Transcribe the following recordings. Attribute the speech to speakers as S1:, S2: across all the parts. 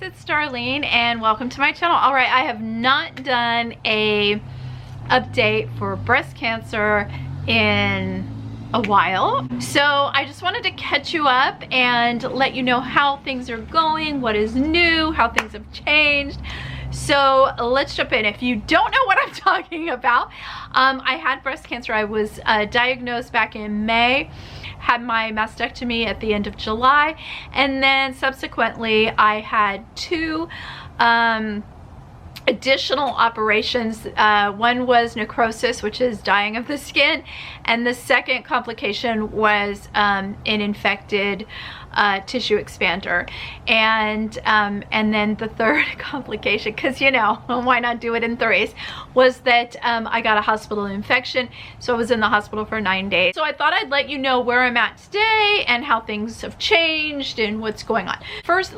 S1: it's Darlene and welcome to my channel. All right, I have not done a update for breast cancer in a while, so I just wanted to catch you up and let you know how things are going, what is new, how things have changed. So let's jump in. If you don't know what I'm talking about, I had breast cancer. I was diagnosed back in May, had my mastectomy at the end of July, and then subsequently I had two additional operations. One was necrosis, which is dying of the skin, and the second complication was an infected tissue expander, and then the third complication, because you know, why not do it in threes, was that I got a hospital infection, so I was in the hospital for 9 days. So I thought I'd let you know where I'm at today and how things have changed and what's going on. First,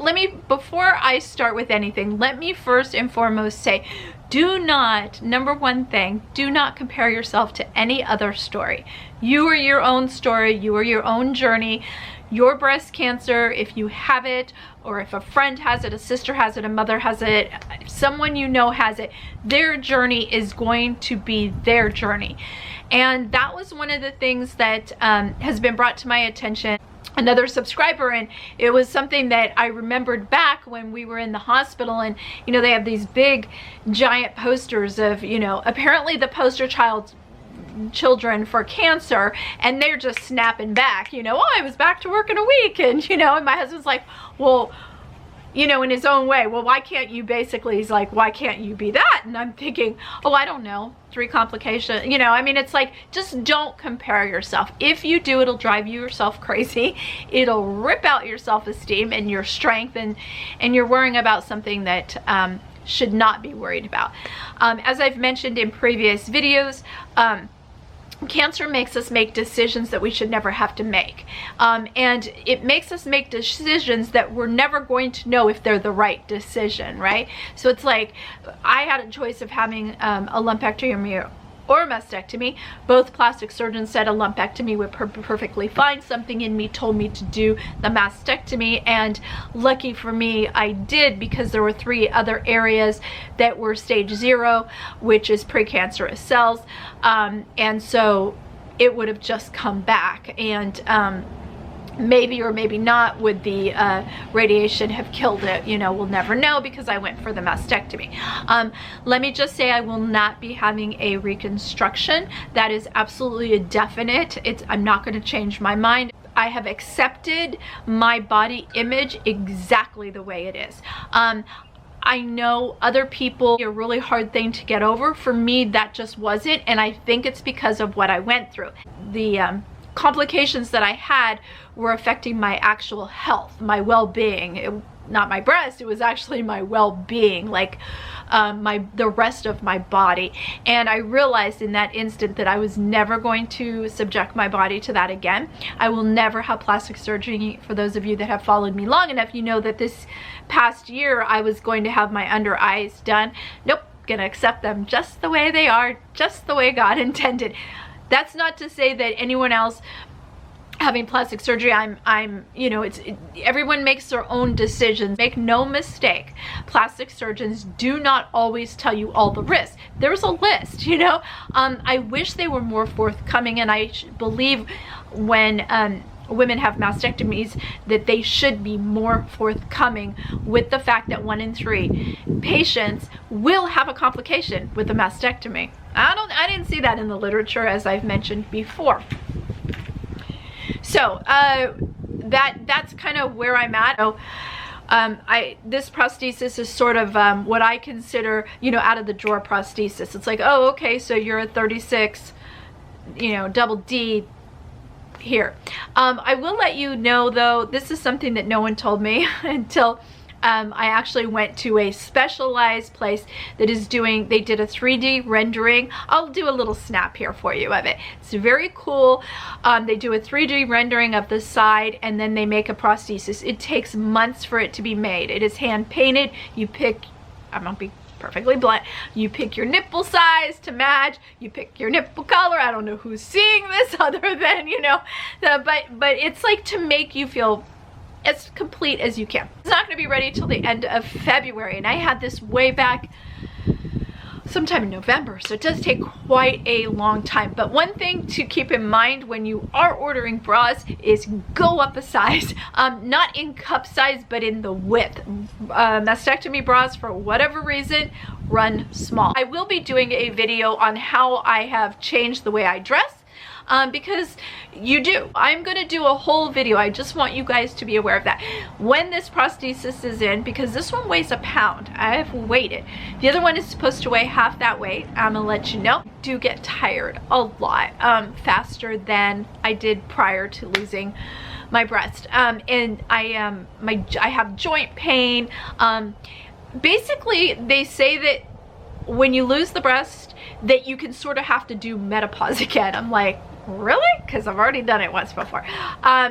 S1: before I start with anything, let me first and foremost say, do not, number one thing, do not compare yourself to any other story. You are your own story, you are your own journey. Your breast cancer, if you have it, or if a friend has it, a sister has it, a mother has it, someone you know has it, their journey is going to be their journey. And that was one of the things that has been brought to my attention. Another subscriber, and it was something that I remembered back when we were in the hospital, and you know, they have these big giant posters of, you know, apparently the poster children for cancer, and they're just snapping back, you know, oh, I was back to work in a week, and you know, and my husband's like, well, you know, in his own way, well, why can't you, basically he's like, why can't you be that? And I'm thinking, oh, I don't know, 3 complications, you know, I mean, it's like, just don't compare yourself. If you do, it'll drive you yourself crazy, it'll rip out your self-esteem and your strength, and you're worrying about something that should not be worried about. As I've mentioned in previous videos, cancer makes us make decisions that we should never have to make, and it makes us make decisions that we're never going to know if they're the right decision, right? So it's like, I had a choice of having a lumpectomy or a mastectomy. Both plastic surgeons said a lumpectomy would perfectly fine. Something in me told me to do the mastectomy, and lucky for me I did, because there were 3 other areas that were stage 0, which is precancerous cells, and so it would have just come back, and maybe or maybe not would the radiation have killed it, you know, we'll never know, because I went for the mastectomy. Let me just say, I will not be having a reconstruction. That is absolutely a definite. I'm not going to change my mind. I have accepted my body image exactly the way it is. I know other people, a really hard thing to get over. For me, that just wasn't, and I think it's because of what I went through. The complications that I had were affecting my actual health, my well-being. Not my breast, it was actually my well-being, like the rest of my body. And I realized in that instant that I was never going to subject my body to that again. I will never have plastic surgery. For those of you that have followed me long enough, you know that this past year I was going to have my under eyes done. Nope, gonna accept them just the way they are, just the way God intended. That's not to say that anyone else having plastic surgery, I'm you know, everyone makes their own decisions. Make no mistake, plastic surgeons do not always tell you all the risks. There's a list, you know. I wish they were more forthcoming, and I believe when women have mastectomies that they should be more forthcoming with the fact that 1 in 3 patients will have a complication with a mastectomy. I didn't see that in the literature, as I've mentioned before. So that's kind of where I'm at. So, this prosthesis is sort of what I consider, you know, out of the drawer prosthesis. It's like, oh, okay, so you're a 36, you know, double D here. I will let you know though, this is something that no one told me until I actually went to a specialized place that is doing, they did a 3D rendering. I'll do a little snap here for you of it. It's very cool. They do a 3D rendering of the side, and then they make a prosthesis. It takes months for it to be made. It is hand painted. You pick, I'm gonna be perfectly blunt, you pick your nipple size to match, you pick your nipple color. I don't know who's seeing this other than, you know, but it's like to make you feel as complete as you can. It's not going to be ready till the end of February, and I had this way back sometime in November, so it does take quite a long time. But one thing to keep in mind when you are ordering bras is go up a size, not in cup size but in the width. Mastectomy bras, for whatever reason, run small. I will be doing a video on how I have changed the way I dress, because you do. I'm gonna do a whole video. I just want you guys to be aware of that. When this prosthesis is in, because this one weighs a pound, I've weighed it. The other one is supposed to weigh half that weight. I'm gonna let you know. I do get tired a lot faster than I did prior to losing my breast, and I have joint pain. Basically, they say that when you lose the breast, that you can sort of have to do menopause again. I'm like, really? Because I've already done it once before.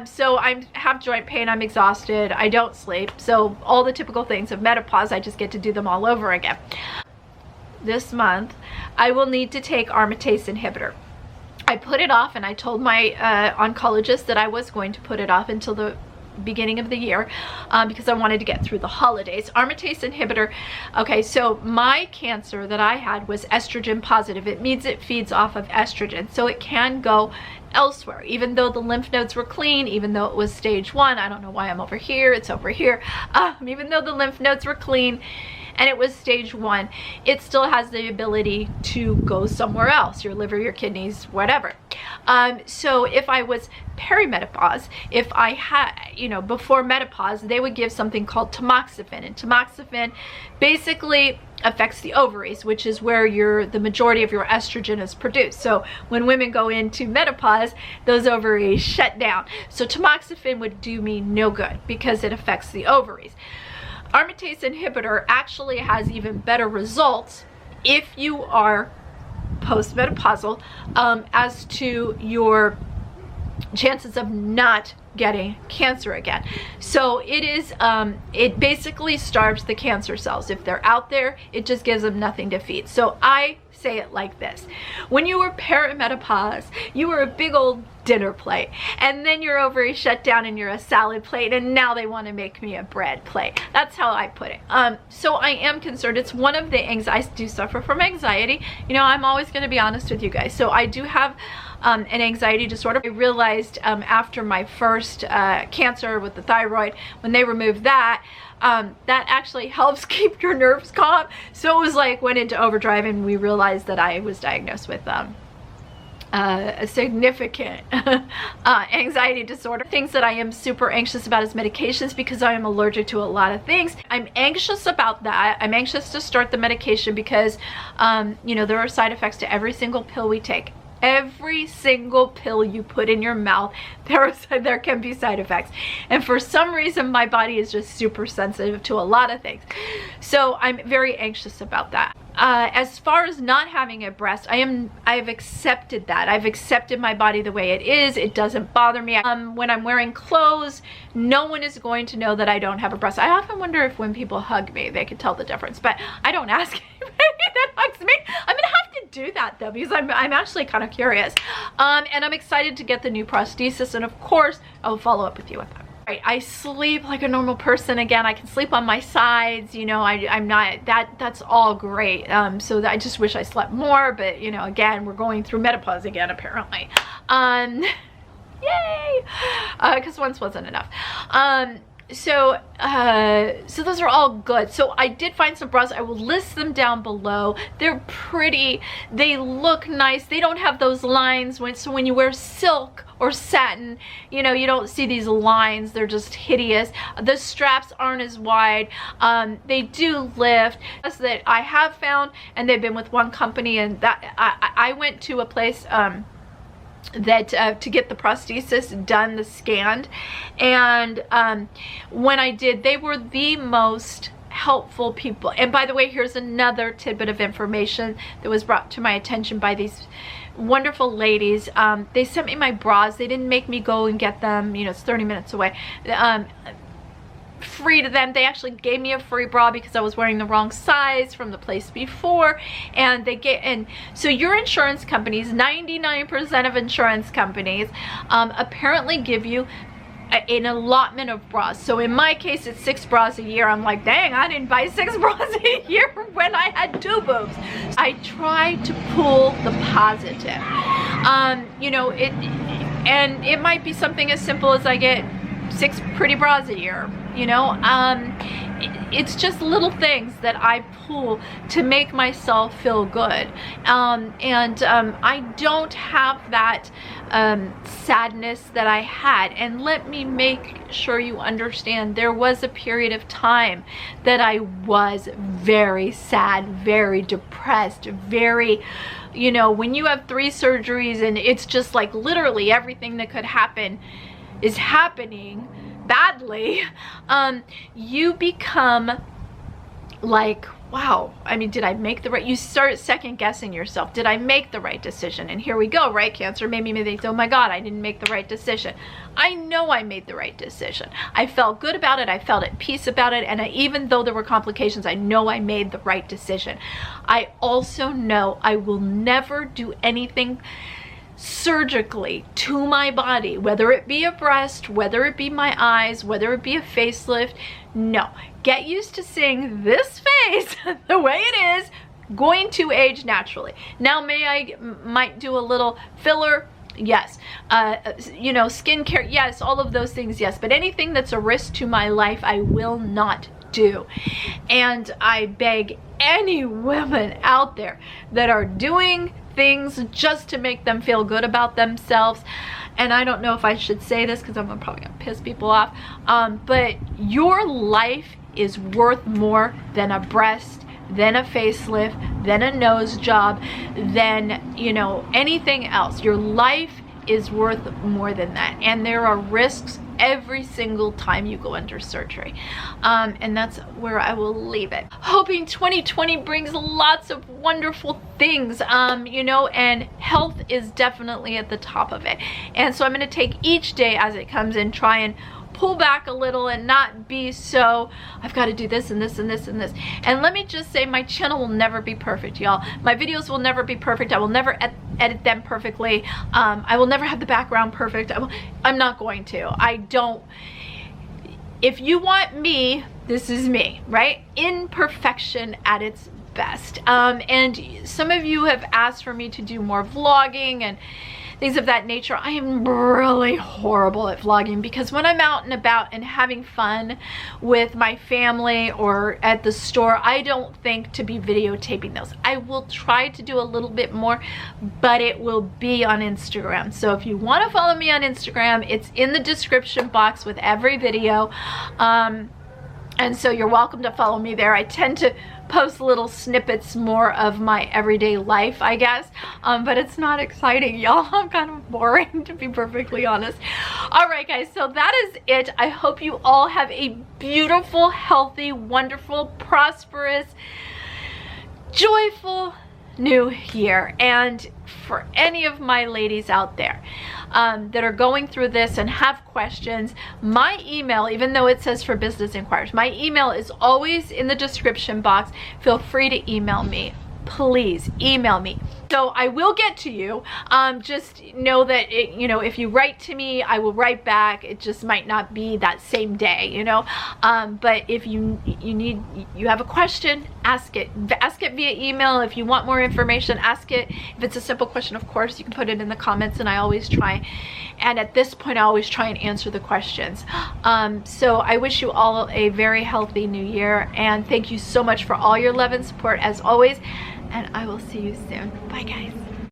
S1: So I have joint pain, I'm exhausted, I don't sleep, so all the typical things of menopause, I just get to do them all over again. This month I will need to take aromatase inhibitor. I put it off, and I told my oncologist that I was going to put it off until the beginning of the year, because I wanted to get through the holidays. Aromatase inhibitor, okay, so my cancer that I had was estrogen positive. It means it feeds off of estrogen, so it can go elsewhere. Even though the lymph nodes were clean, even though it was stage 1, I don't know why I'm over here, it's over here, even though the lymph nodes were clean and it was stage 1, it still has the ability to go somewhere else, your liver, your kidneys, whatever. So if I was perimenopause, if I had, you know, before menopause, they would give something called tamoxifen, and tamoxifen basically affects the ovaries, which is where the majority of your estrogen is produced. So when women go into menopause, those ovaries shut down. So tamoxifen would do me no good because it affects the ovaries. Aromatase inhibitor actually has even better results if you are postmenopausal, as to your chances of not getting cancer again. So it is, it basically starves the cancer cells. If they're out there, it just gives them nothing to feed. So I say it like this: when you were perimenopause, you were a big old dinner plate, and then your ovaries shut down and you're a salad plate, and now they want to make me a bread plate. That's how I put it. So I am concerned. It's one of the anxieties. I do suffer from anxiety. You know, I'm always going to be honest with you guys. So I do have an anxiety disorder. I realized after my first cancer with the thyroid, when they removed that, that actually helps keep your nerves calm. So it was like went into overdrive, and we realized that I was diagnosed with a significant anxiety disorder. Things that I am super anxious about is medications, because I am allergic to a lot of things. I'm anxious about that. I'm anxious to start the medication because you know, there are side effects to every single pill we take. Every single pill you put in your mouth, there can be side effects, and for some reason my body is just super sensitive to a lot of things. So I'm very anxious about that. As far as not having a breast, I've accepted that. I've accepted my body the way it is. It doesn't bother me. When I'm wearing clothes, no one is going to know that I don't have a breast. I often wonder if when people hug me, they could tell the difference, but I don't ask anybody that hugs me. I'm gonna have to do that though, because I'm actually kind of curious. And I'm excited to get the new prosthesis, and of course, I'll follow up with you with that. I sleep like a normal person again. I can sleep on my sides, you know. I'm not, that's all great. So I just wish I slept more, but you know, again, we're going through menopause again apparently. Yay, because once wasn't enough. So those are all good. So I did find some bras. I will list them down below. They're pretty, they look nice, they don't have those lines. So when you wear silk or satin, you know, you don't see these lines. They're just hideous. The straps aren't as wide. They do lift. That I have found, and they've been with one company, and that I went to a place that to get the prosthesis done, the scanned, and when I did, they were the most helpful people. And by the way, here's another tidbit of information that was brought to my attention by these wonderful ladies. They sent me my bras. They didn't make me go and get them, you know, it's 30 minutes away. Free to them. They actually gave me a free bra because I was wearing the wrong size from the place before, and they get, and so your insurance companies, 99% of insurance companies apparently give you an allotment of bras. So in my case, it's 6 bras a year. I'm like, dang, I didn't buy 6 bras a year when I had 2 boobs. I try to pull the positive. You know, and it might be something as simple as I get 6 pretty bras a year, you know. It's just little things that I pull to make myself feel good. I don't have that sadness that I had. And let me make sure you understand, there was a period of time that I was very sad, very depressed, very, you know, when you have 3 surgeries and it's just like literally everything that could happen is happening badly, you become like, wow, I mean, did I make the right, you start second guessing yourself. Did I make the right decision? And here we go, right? Cancer made me think, oh my God, I didn't make the right decision. I know I made the right decision. I felt good about it. I felt at peace about it. And even though there were complications, I know I made the right decision. I also know I will never do anything surgically to my body, whether it be a breast, whether it be my eyes, whether it be a facelift. No, get used to seeing this face the way it is, going to age naturally. Now, might do a little filler, yes. You know, skincare, yes. All of those things, yes. But anything that's a risk to my life, I will not do. And I beg any women out there that are doing things just to make them feel good about themselves, and I don't know if I should say this because I'm probably gonna piss people off, but your life is worth more than a breast, than a facelift, than a nose job, than, you know, anything else. Your life is worth more than that, and there are risks every single time you go under surgery, and that's where I will leave it. Hoping 2020 brings lots of wonderful things, you know, and health is definitely at the top of it. And so I'm going to take each day as it comes and try and pull back a little and not be so, I've got to do this and this and this and this. And let me just say, my channel will never be perfect, y'all. My videos will never be perfect. I will never edit them perfectly. I will never have the background perfect. I'm not going to. I don't. If you want me, this is me, right? Imperfection at its best. And some of you have asked for me to do more vlogging and things of that nature. I am really horrible at vlogging because when I'm out and about and having fun with my family or at the store, I don't think to be videotaping those. I will try to do a little bit more, but it will be on Instagram. So if you want to follow me on Instagram, it's in the description box with every video. And so you're welcome to follow me there. I tend to post little snippets more of my everyday life, I guess, but it's not exciting, y'all. I'm kind of boring, to be perfectly honest. All right, guys, so that is it. I hope you all have a beautiful, healthy, wonderful, prosperous, joyful new year. And for any of my ladies out there that are going through this and have questions, my email, even though it says for business inquiries, my email is always in the description box. Feel free to email me. Please email me. So I will get to you. Just know that, you know, if you write to me, I will write back. It just might not be that same day, you know. But if you have a question, ask it. Ask it via email. If you want more information, ask it. If it's a simple question, of course, you can put it in the comments, and I always try. And at this point, I always try and answer the questions. So I wish you all a very healthy new year, and thank you so much for all your love and support as always. And I will see you soon. Bye, guys.